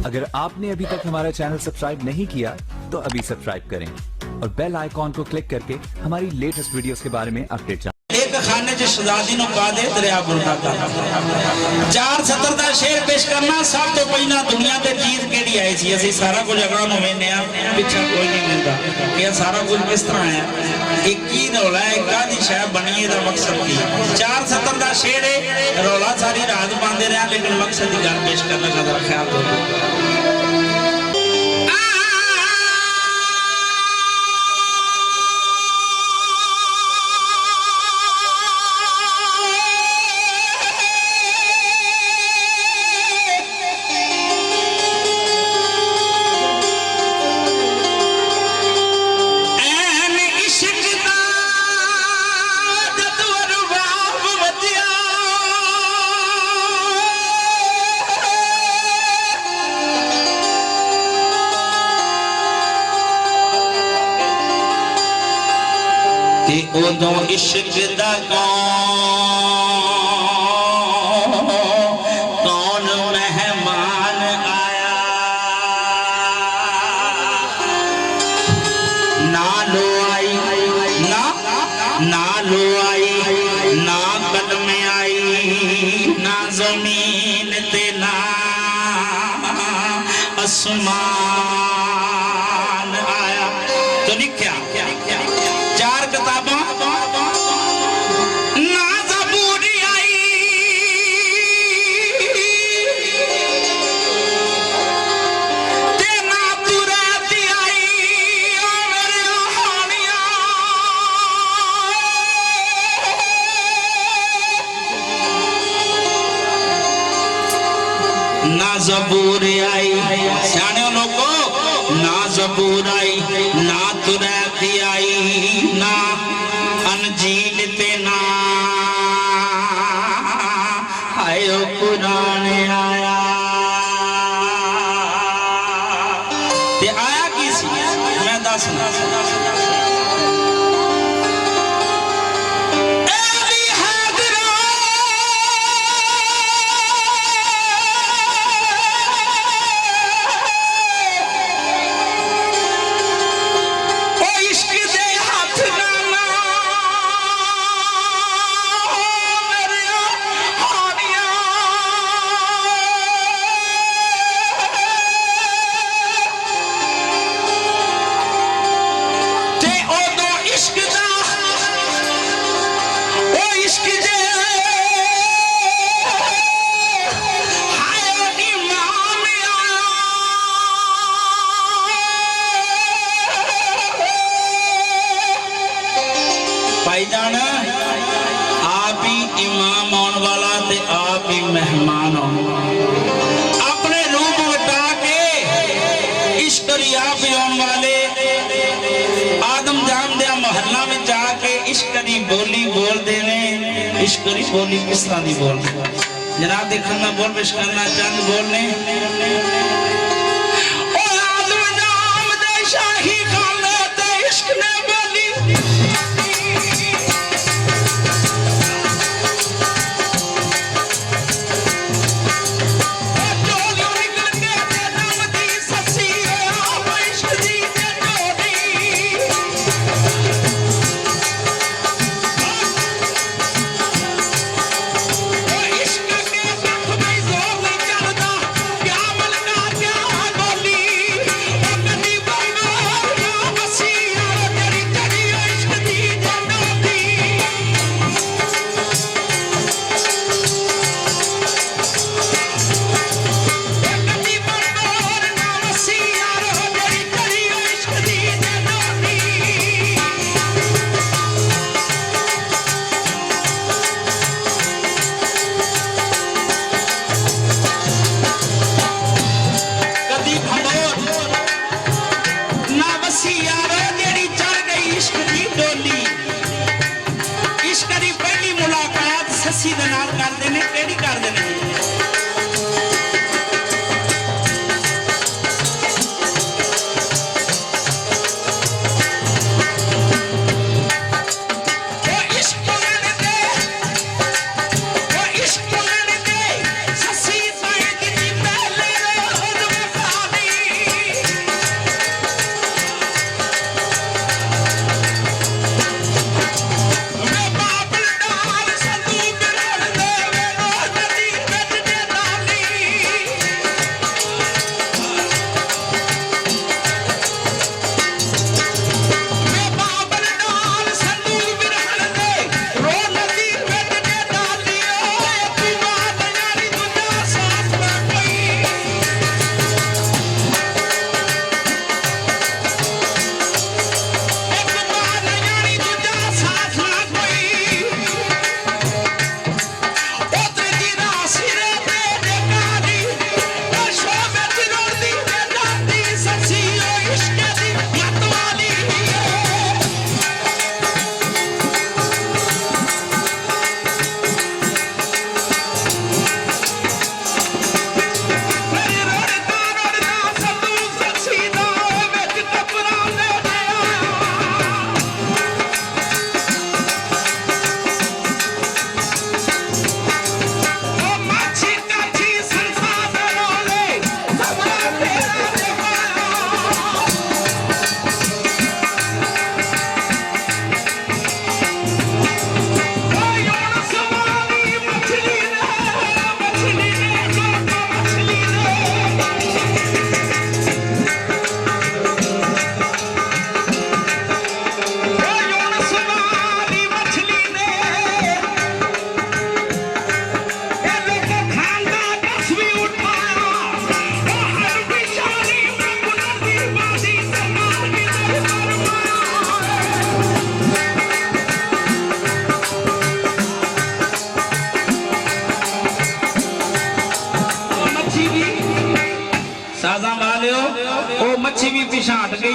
अगर आपने अभी तक हमारा चैनल सब्सक्राइब नहीं किया तो अभी सब्सक्राइब करें और बेल आइकॉन को क्लिक करके हमारी लेटेस्ट वीडियोस के बारे में अपडेट जानें। एक खाने च शहजादी नु पा दे दरिया गुरदा का 470 दा शेर पेश करना। सब तो पहला दुनिया ते चीज केड़ी आई सी, असि सारा कुछ अगला नु वेने आ, पिछा कोई नहीं मिलदा कि सारा कुछ किस तरह आया, एक ही रौला है, कादी शय बनी दा मकसद की। 470 दा शेर है, रौला सारी रात पांदे रहे, लेकिन मकसद की गल पेश करने का जरा ख्याल करो। उदों इश्क दा कौन मेहमान आया, ना लो आई ना लो आई, ना कदम आई, ना जमीन ते ना आसमान आया। तो लिखा चार किताबा ना ज़बूरी आई, ते ना तुरैती आई, ओ मेरी कहानियां ना ज़बूर आई। सियाने लोगों ना ज़बूर आई, ना तुरैती आई, ना अंजील ते ना आयो कुरान आया। ते आया की सी मैं दसना। भाईजान आप ही इमाम आने वाला ते आप ही मेहमान हो। अपने रूप बता के इश्क करी आप ही आने वाले। आदम जान दिया मोहल्ला में जाके इश्क करी बोली बोल देने। इश्क करी बोली किस तरह की बोल जनाब देखना बोल पेश करना चंद बोलने। आदम जान दे शाही खाने ते इश्क ने बोली। कर देने केड़ी कर देने।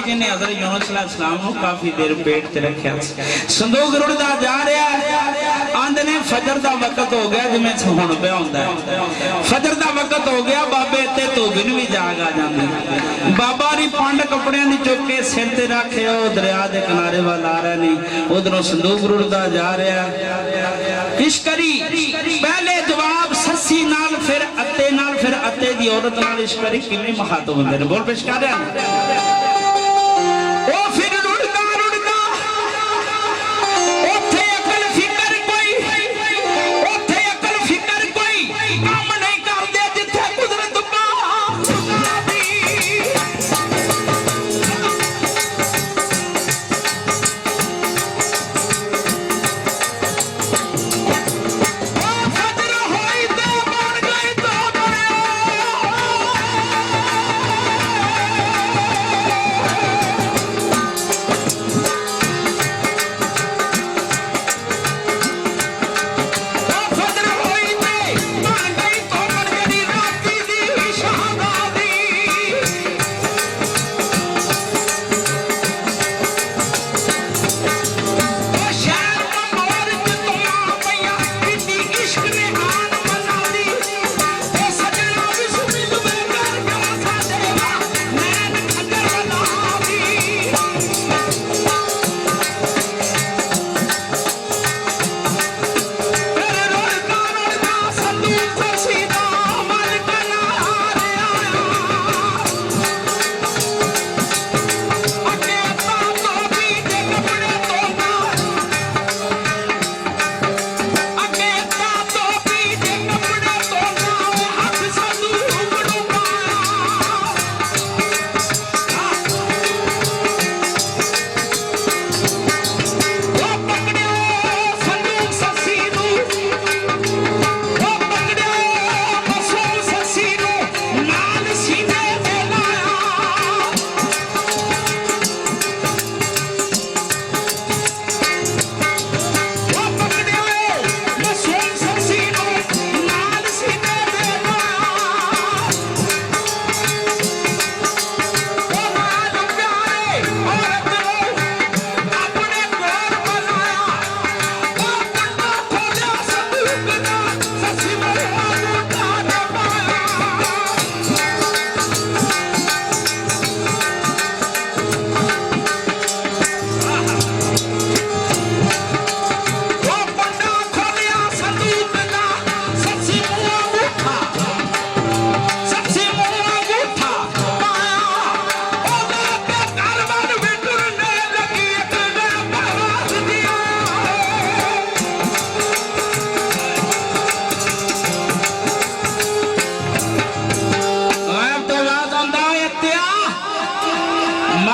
जिन्हें हज़रत यूनुस अलैहिस्सलाम को काफी देर पेट च रखा संदूक रुड़दा जा रहा आंदे ने फजर दा वक्त हो गया जिवें हुण पिया हुंदा है फजर दा वक्त हो गया बाबे ते धोबी नूं भी जाग आ जांदी बाबा री पंड कपड़ियां दी चुक के सिर ते रखे ओ दरिया दे किनारे वाल आ रहे ने उधरों संदूक रुड़दा जा रहा इश्करी पहले जवाब सस्सी नाल फिर अते दी औरत नाल इश्करी किवें महातो हुंदे ने बोल पेश कर रहा ओ फिर रुड़दा ओथे अकल फिकर कोई काम नहीं करदे जिथे कुदरत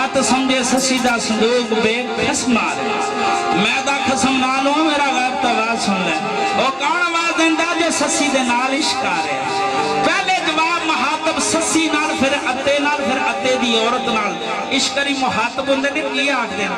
मत समझे ससी दा संदूक बेखस मार मैं दा खसम ना लूं मेरा गैब दा आवाज सुन ले ओ कौन आवाज देंदा जो ससी दे नाल इश्क कर रहा पहले जवाब मुहातब ससी नाल फिर अते दी औरत नाल इश्क करी मुहातब हुंदे ने की आखदे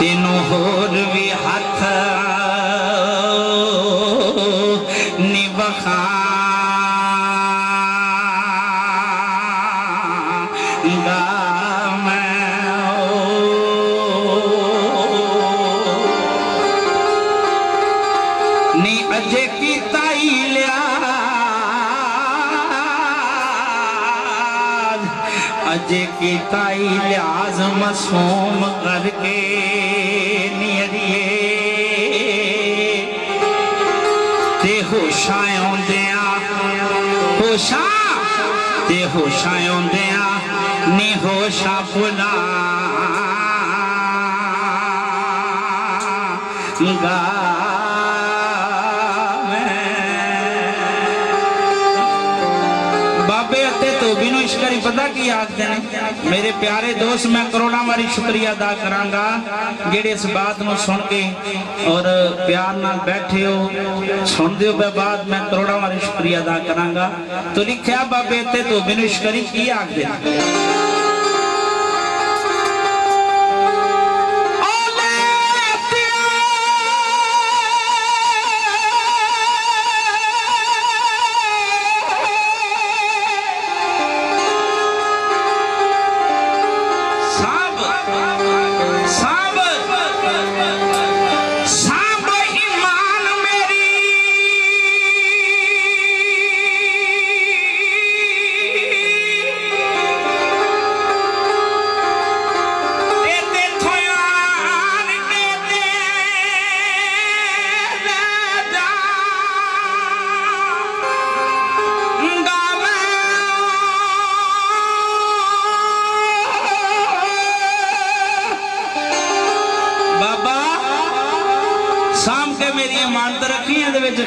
तेनों होर भी हाथ निभा नी अजे की ताई लिया अजे की ताई लिहाज मासूम करके नियरिए ते होशायों दिया नी होशा भुला गा बाबे अते धोबी नूं इस करी पता की आखदे ने मेरे प्यारे दोस्त मैं करोड़ां वारी शुक्रिया अदा करांगा जेड़े इस बात नूं सुन के और प्यार नाल बैठे हो सुनदे हो बात मैं करोड़ां वारी शुक्रिया अदा करांगा तो लिखिया बाबे अते धोबी नूं इस करी की आखदे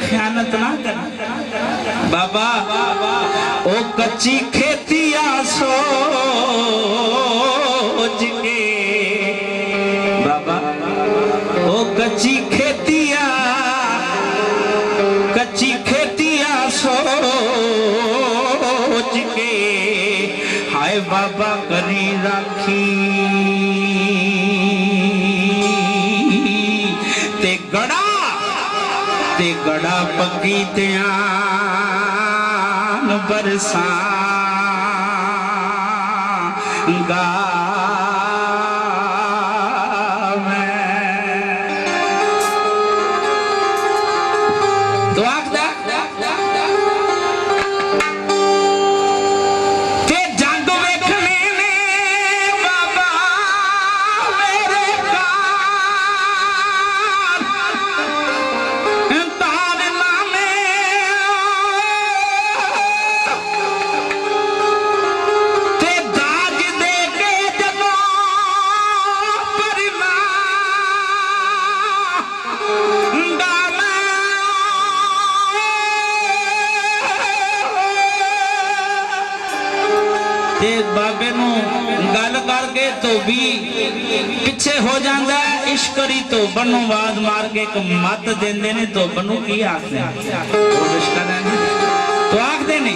खयानत ना कर बाबा ओ कच्ची खेतिया सोच के बाबा ओ कच्ची खेतिया सोच के हाय बाबा करी राखी ते गड़ा पकी त्यान बरसांगा तो आखदा ते जंग वेखने ने बाबा मेरे बाबे नू गल करके धोबी पिछे हो जाता है इश्करी धोबन नू आवाज मार के एक मत देंदे ने धोबन नू की आखदे तो आखदे ने